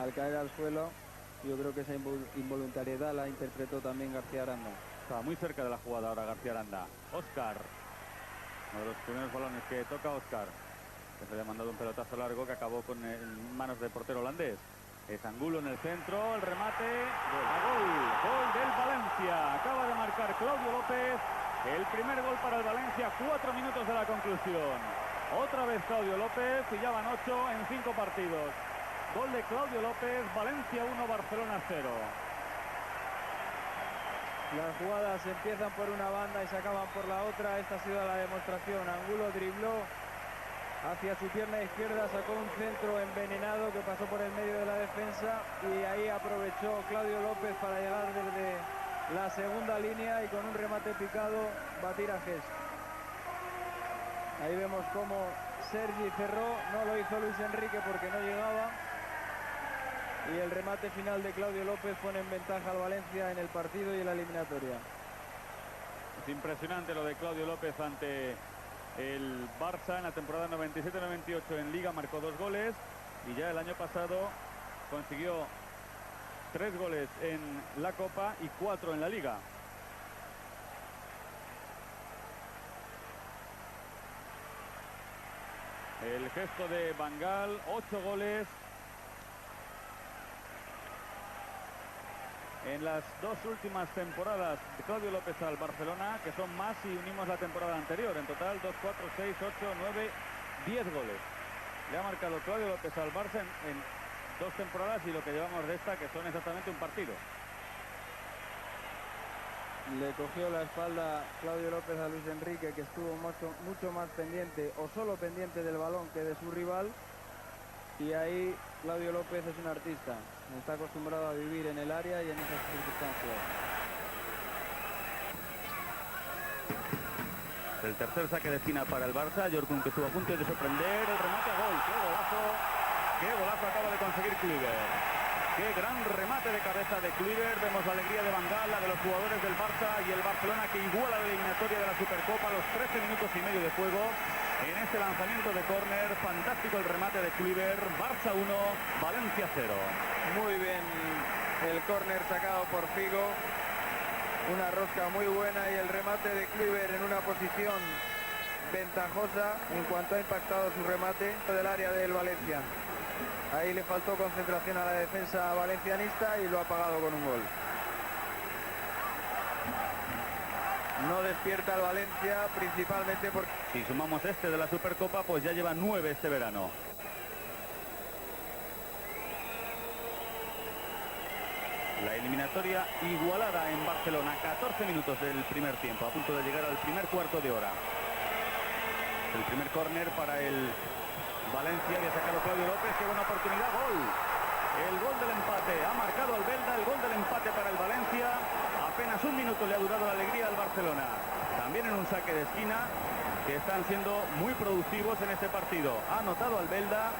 al caer al suelo. Yo creo que esa involuntariedad la interpretó también García Aranda. Estaba muy cerca de la jugada ahora García Aranda. Óscar, uno de los primeros balones que toca Óscar, que se le ha mandado un pelotazo largo que acabó en manos del portero holandés. Es Angulo en el centro, el remate a gol del Valencia. Acaba de marcar Claudio López el primer gol para el Valencia, 4 minutos de la conclusión. Otra vez Claudio López y ya van 8 en 5 partidos. Gol de Claudio López, Valencia 1, Barcelona 0. Las jugadas empiezan por una banda y se acaban por la otra. Esta ha sido la demostración. Angulo dribló hacia su pierna izquierda, sacó un centro envenenado que pasó por el medio de la defensa y ahí aprovechó Claudio López para llegar desde la segunda línea y con un remate picado batir a Gest. Ahí vemos cómo Sergi cerró, no lo hizo Luis Enrique porque no llegaba, y el remate final de Claudio López pone en ventaja al Valencia en el partido y en la eliminatoria. Es impresionante lo de Claudio López ante el Barça en la temporada 97-98 en Liga, marcó 2 goles y ya el año pasado consiguió 3 goles en la Copa y 4 en la Liga. El gesto de Van Gaal, 8 goles en las 2 últimas temporadas de Claudio López al Barcelona, que son más si unimos la temporada anterior. En total 2, 4, 6, 8, 9, 10 goles. Le ha marcado Claudio López al Barça en 2 temporadas y lo que llevamos de esta, que son exactamente un partido. Le cogió la espalda Claudio López a Luis Enrique, que estuvo mucho más pendiente o solo pendiente del balón que de su rival. Y ahí Claudio López es un artista, está acostumbrado a vivir en el área y en esas circunstancias. El tercer saque de esquina para el Barça, Jorgun, que estuvo a punto de sorprender, el remate a gol. Qué golazo acaba de conseguir Kluivert. Qué gran remate de cabeza de Kluivert. Vemos la alegría de Van Gaal, la de los jugadores del Barça y el Barcelona, que iguala la eliminatoria de la Supercopa a los 13 minutos y medio de juego. En este lanzamiento de córner, fantástico el remate de Kluivert. Barça 1, Valencia 0. Muy bien el córner sacado por Figo. Una rosca muy buena y el remate de Kluivert en una posición ventajosa en cuanto ha impactado su remate del área del Valencia. Ahí le faltó concentración a la defensa valencianista y lo ha pagado con un gol. No despierta el Valencia, principalmente porque... Si sumamos este de la Supercopa, pues ya lleva 9 este verano. La eliminatoria igualada en Barcelona, 14 minutos del primer tiempo, a punto de llegar al primer cuarto de hora. El primer córner para el Valencia, que ha sacado Claudio López, que buena oportunidad, gol. El gol del empate, ha marcado Albelda, el gol del empate para el Valencia. Apenas un minuto le ha durado la alegría al Barcelona. También en un saque de esquina, que están siendo muy productivos en este partido. Ha anotado Albelda,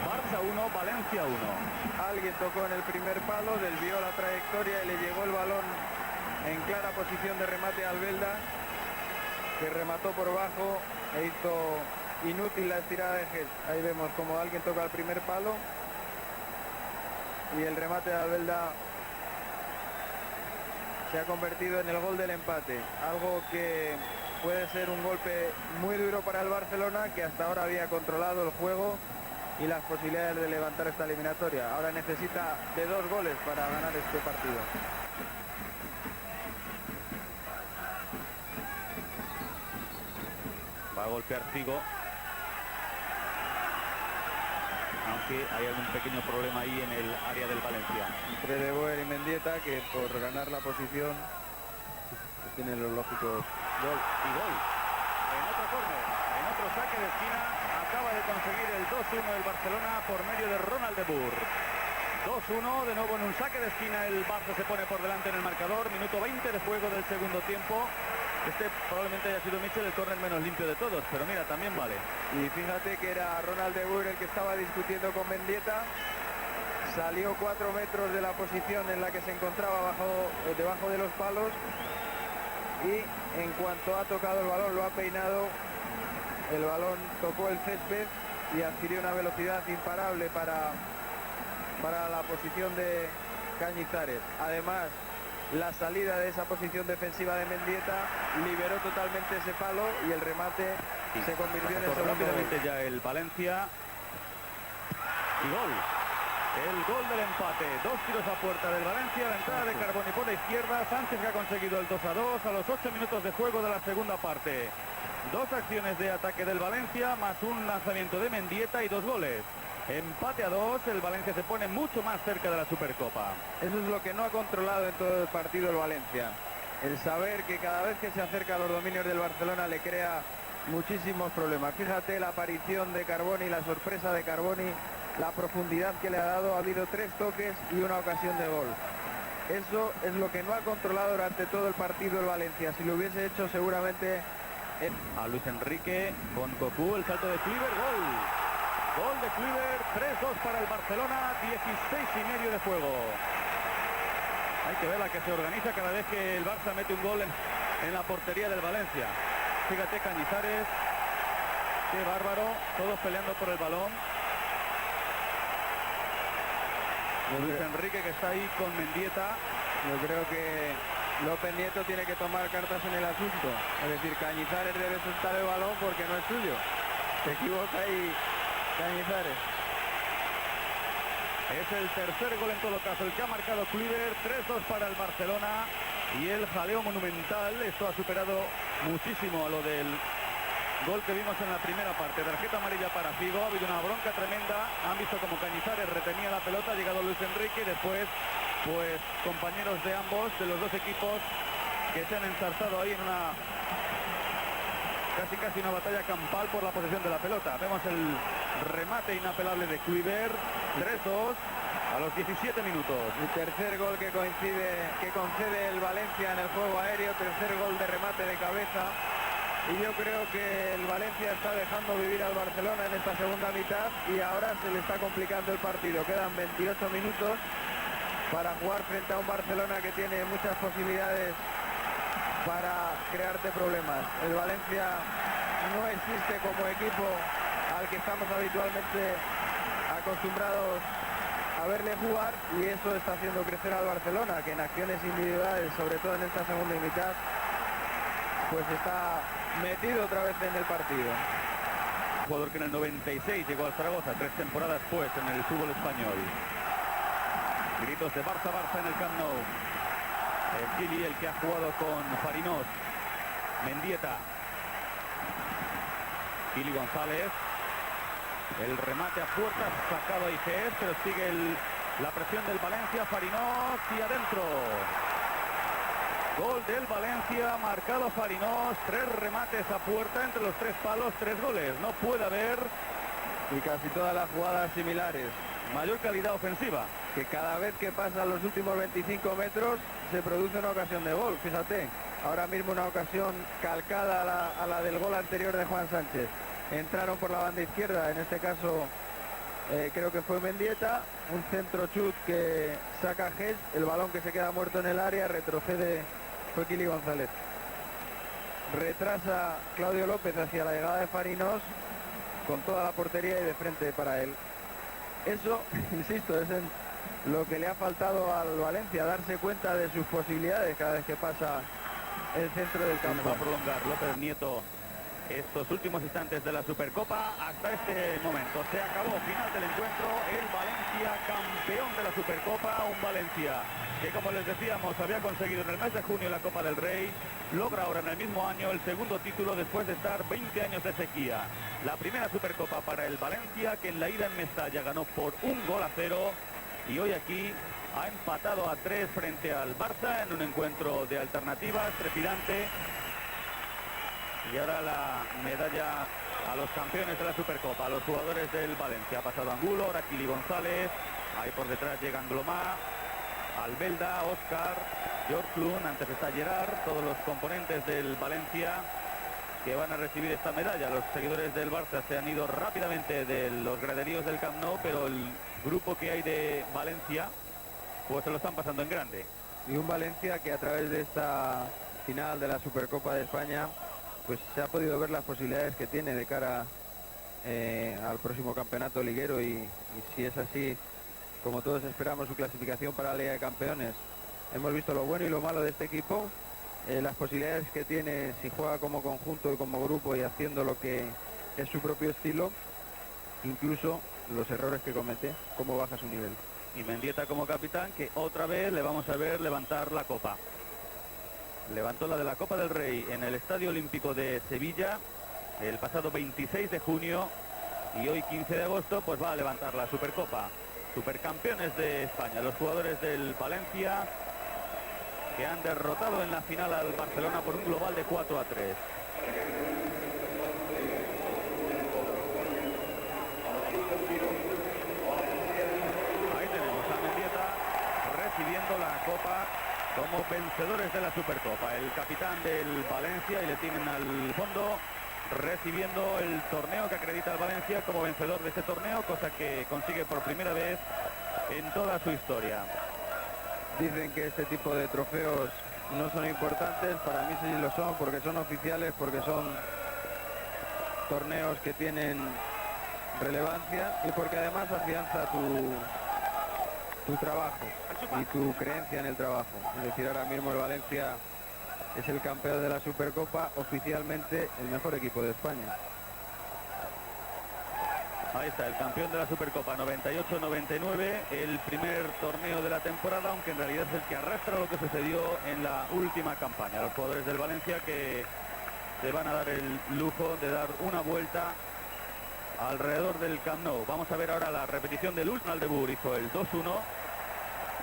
Barça 1, Valencia 1. Alguien tocó en el primer palo, desvió la trayectoria y le llegó el balón en clara posición de remate a Albelda, que remató por bajo e hizo inútil la estirada de Gest. Ahí vemos como alguien toca el primer palo y el remate de Albelda se ha convertido en el gol del empate, algo que puede ser un golpe muy duro para el Barcelona, que hasta ahora había controlado el juego y las posibilidades de levantar esta eliminatoria. Ahora necesita de 2 goles para ganar este partido. Va a golpear Figo, aunque hay algún pequeño problema ahí en el área del Valencia. Entre De Boer y Mendieta, que por ganar la posición pues tienen los lógicos. Gol y gol. En otro córner, en otro saque de esquina, acaba de conseguir el 2-1 el Barcelona por medio de Ronald de Boer. 2-1, de nuevo en un saque de esquina el Barça se pone por delante en el marcador. Minuto 20 de juego del segundo tiempo. Este probablemente haya sido Michel el córner menos limpio de todos, pero mira, también vale. Y fíjate que era Ronald de Boer el que estaba discutiendo con Mendieta. Salió 4 metros de la posición en la que se encontraba debajo de los palos. Y en cuanto ha tocado el balón, lo ha peinado. El balón tocó el césped y adquirió una velocidad imparable para para la posición de Cañizares. Además, la salida de esa posición defensiva de Mendieta liberó totalmente ese palo y el remate se convirtió en el segundo rápidamente ya el Valencia. Y gol. El gol del empate. 2 tiros a puerta del Valencia. La entrada de Carboni por la izquierda. Sánchez, que ha conseguido el 2-2 a los 8 minutos de juego de la segunda parte. 2 acciones de ataque del Valencia, más un lanzamiento de Mendieta y 2 goles. Empate a 2, el Valencia se pone mucho más cerca de la Supercopa. Eso es lo que no ha controlado en todo el partido el Valencia. El saber que cada vez que se acerca a los dominios del Barcelona le crea muchísimos problemas. Fíjate la aparición de Carboni, la sorpresa de Carboni, la profundidad que le ha dado. Ha habido 3 toques y una ocasión de gol. Eso es lo que no ha controlado durante todo el partido el Valencia. Si lo hubiese hecho seguramente... A Luis Enrique con Cocu, el salto de Kluivert, gol. Gol de Kluivert, 3-2 para el Barcelona, 16,5 de juego. Hay que ver la que se organiza cada vez que el Barça mete un gol en la portería del Valencia. Fíjate, Cañizares, qué bárbaro, todos peleando por el balón. Luis Enrique, que está ahí con Mendieta. Yo creo que López Nieto tiene que tomar cartas en el asunto. Es decir, Cañizares debe soltar el balón porque no es suyo. Se equivoca y Cañizares. Es el tercer gol en todo caso, el que ha marcado Kluivert. 3-2 para el Barcelona. Y el jaleo monumental. Esto ha superado muchísimo a lo del gol que vimos en la primera parte. Tarjeta amarilla para Figo. Ha habido una bronca tremenda. Han visto como Cañizares retenía la pelota. Ha llegado Luis Enrique y después, pues, compañeros de ambos, de los dos equipos, que se han enzarzado ahí en una casi una batalla campal por la posesión de la pelota. Vemos el remate inapelable de Kluivert. 3-2 a los 17 minutos. El tercer gol que concede el Valencia en el juego aéreo. Tercer gol de remate de cabeza. Y yo creo que el Valencia está dejando vivir al Barcelona en esta segunda mitad y ahora se le está complicando el partido. Quedan 28 minutos para jugar frente a un Barcelona que tiene muchas posibilidades para crearte problemas. El Valencia no existe como equipo al que estamos habitualmente acostumbrados a verle jugar y eso está haciendo crecer al Barcelona, que en acciones individuales, sobre todo en esta segunda mitad, pues está metido otra vez en el partido. Jugador que en el 96 llegó al Zaragoza, 3 temporadas pues en el fútbol español. Gritos de Barça, Barça en el Camp Nou. El Gili, el que ha jugado con Farinós. Mendieta. Gili González. El remate a puertas, sacado ahí que es, pero sigue la presión del Valencia. Farinós y adentro. Gol del Valencia, marcado Farinós. 3 remates a puerta, entre los 3 palos, 3 goles. No puede haber. Y casi todas las jugadas similares. Mayor calidad ofensiva. Que cada vez que pasan los últimos 25 metros se produce una ocasión de gol. Fíjate, ahora mismo una ocasión calcada a la del gol anterior de Juan Sánchez. Entraron por la banda izquierda, en este caso creo que fue Mendieta. Un centro chut que saca Ges, el balón que se queda muerto en el área, retrocede, fue Kili González. Retrasa Claudio López hacia la llegada de Farinós con toda la portería y de frente para él. Eso, insisto, es lo que le ha faltado al Valencia, darse cuenta de sus posibilidades cada vez que pasa el centro del campo. Va a prolongar López Nieto estos últimos instantes de la Supercopa. Hasta este momento se acabó, final del encuentro, el Valencia campeón de la Supercopa. Un Valencia que, como les decíamos, había conseguido en el mes de junio la Copa del Rey, logra ahora en el mismo año el segundo título después de estar 20 años de sequía. La primera Supercopa para el Valencia, que en la ida en Mestalla ganó por 1-0 y hoy aquí ha empatado a 3 frente al Barça en un encuentro de alternativas trepidante. Y ahora la medalla a los campeones de la Supercopa, a los jugadores del Valencia. Ha pasado Angulo, ahora Kili González, ahí por detrás llegan Glomá, Albelda, Óscar, George Klun, antes está Gerard, todos los componentes del Valencia que van a recibir esta medalla. Los seguidores del Barça se han ido rápidamente de los graderíos del Camp Nou, pero el grupo que hay de Valencia pues se lo están pasando en grande. Y un Valencia que a través de esta final de la Supercopa de España pues se ha podido ver las posibilidades que tiene de cara al próximo campeonato liguero y si es así como todos esperamos, su clasificación para la Liga de Campeones. Hemos visto lo bueno y lo malo de este equipo, las posibilidades que tiene si juega como conjunto y como grupo y haciendo lo que es su propio estilo, incluso los errores que comete, cómo baja su nivel. Y Mendieta como capitán, que otra vez le vamos a ver levantar la copa. Levantó la de la Copa del Rey en el Estadio Olímpico de Sevilla el pasado 26 de junio y hoy 15 de agosto pues va a levantar la Supercopa. Supercampeones de España, los jugadores del Valencia, que han derrotado en la final al Barcelona por un global de 4-3. Ahí tenemos a Mendieta recibiendo la copa como vencedores de la Supercopa. El capitán del Valencia, y le tienen al fondo, recibiendo el torneo que acredita al Valencia como vencedor de este torneo, cosa que consigue por primera vez en toda su historia. Dicen que este tipo de trofeos no son importantes, para mí sí lo son, porque son oficiales, porque son torneos que tienen relevancia y porque además afianza tu trabajo y tu creencia en el trabajo. Es decir, ahora mismo el Valencia es el campeón de la Supercopa, oficialmente el mejor equipo de España. Ahí está, el campeón de la Supercopa 98-99, el primer torneo de la temporada, aunque en realidad es el que arrastra lo que sucedió en la última campaña. Los jugadores del Valencia que se van a dar el lujo de dar una vuelta alrededor del Camp Nou. Vamos a ver ahora la repetición del último. Aldebur hizo el 2-1,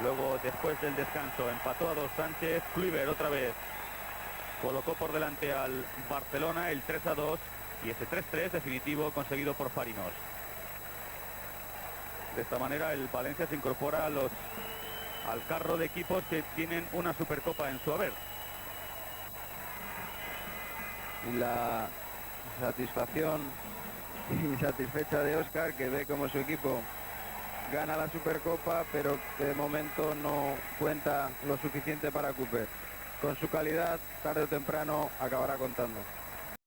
luego después del descanso empató a 2 Sánchez. Kluivert otra vez colocó por delante al Barcelona el 3-2 y ese 3-3 definitivo conseguido por Fariñós. De esta manera el Valencia se incorpora al carro de equipos que tienen una Supercopa en su haber. Y la satisfacción y satisfecha de Óscar, que ve como su equipo gana la Supercopa, pero que de momento no cuenta lo suficiente para Cooper. Con su calidad, tarde o temprano acabará contando.